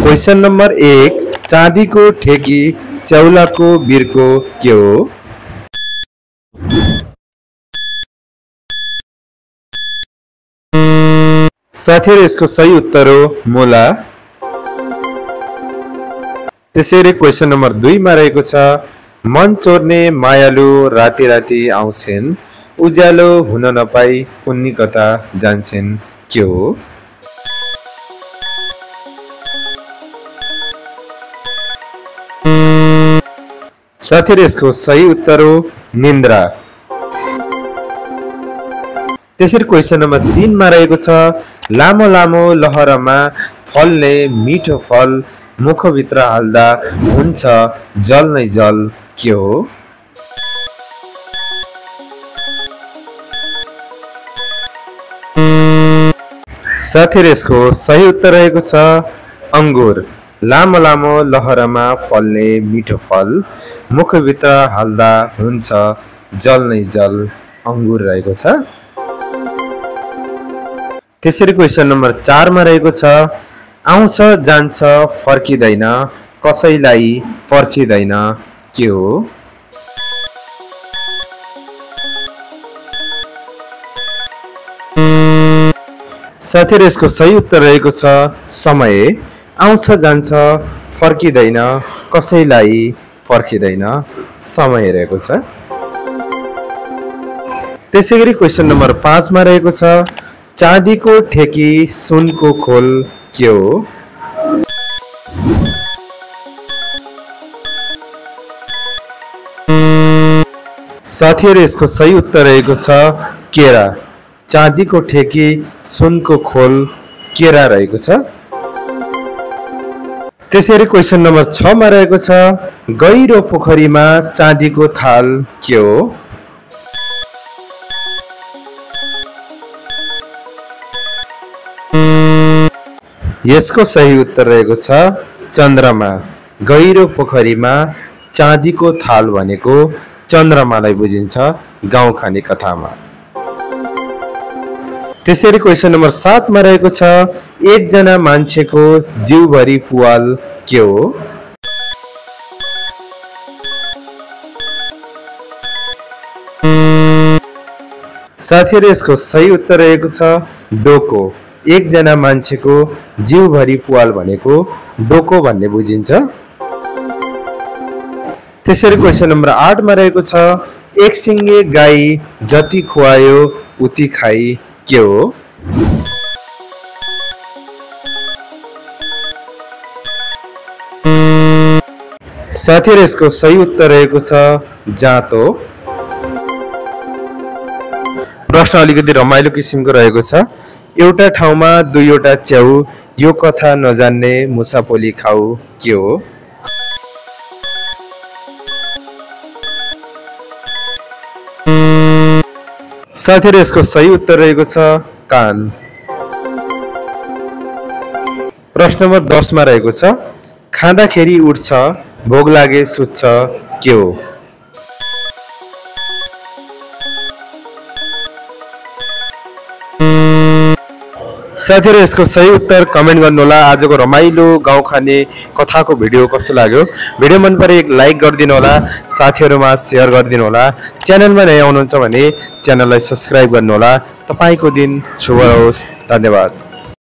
Question number 1 चाँदी को ठेकी स्याउला को बिर्को के हो? साथीहरु यसको सही उत्तर हो मोला। त्यसैगरी क्वेशन नंबर 2 मा रहेको छ मन चोर्ने मायालु राति राति आउँछन् उज्यालो हुन नपाई कुन्नी कता जान्छन् के हो? साथीहरु यसको सही उत्तर हो निन्द्रा। त्यसैगरी क्वेशन नंबर 3 मा रहेको छ लामो लामो लहरमा फल्ने मिठो फल मुखभित्र हाल्दा हुन्छ जल नै जल के हो? साथीहरु यसको सही उत्तर रहेको छ अंगुर। लामो लामो लहरमा फल्ने मिठो फल मुखभित्र हाल्दा हुन्छ जल नै जल अंगुर रहेको छ। त्यसैगरी क्वेशन नंबर 4 मा रहेको छ आउँछ जान्छ फर्किदैन कसैलाई पर्खिदैन के हो? साथीहरु यसको सही उत्तर रहेको छ समय। आउँछ जान्छ फर्किदैन कसैलाई पर्खिदैन समय रहेको छ। त्यसैगरी क्वेशन नंबर 5 मा रहेको छ चाँदी को ठेकी सुन को खोल के हो? साथीहरु यसको सही उत्तर रहेको छ केरा। चाँदी को ठेकी सुन को खोल केरा रहेको छ। त्यसैगरी क्वेशन नंबर 6 मा रहेको छ गहिरो पोखरीमा चाँदी को थाल के हो? यसको सही उत्तर रहेको छ चन्द्रमा। गहिरो पोखरीमा चाँदीको थाल भनेको चन्द्रमालाई बुझिन्छ गाउँ खाने कथामा। त्यसैगरी क्वेशन नंबर 7 मा रहेको छ एकजना मान्छेको जिउभरि पुवाल के हो? साथीहरु यसको सही उत्तर रहेको छ डोको। एकजना मान्छेको जिउभरि पुवाल भनेको डोको भन्ने बुझिन्छ। त्यसैगरी क्वेशन नंबर 8 मा रहेको छ एक सिंगे गाई जति खुवायो उति खाई के हो? साथीहरु यसको सही उत्तर रहेको छ जाँतो। प्रश्न अलिकति रमाइलो किसिमको रहेको छ एउटा ठाउँमा दुईवटा च्याउ यो कथा नजान्ने मुसापोली खाऊ के हो? साथीहरु यसको सही उत्तर रहेको छ कान। प्रश्न नंबर 10 मा रहेको छ खाँदाखेरि उठ्छ भोग लागे सुत्छ के हो? साथीहरु यसको सही उत्तर कमेन्ट गर्नुहोला। आजको रमाइलो गाउँ खाने कथाको भिडियो कस्तो लाग्यो? भिडियो मन परे एक लाइक गरिदिनु होला, साथीहरुमा शेयर गरिदिनु होला। च्यानलमा नयाँ हुनुहुन्छ भने च्यानललाई सब्स्क्राइब गर्नुहोला। तपाईको दिन शुभ होस्। धन्यवाद।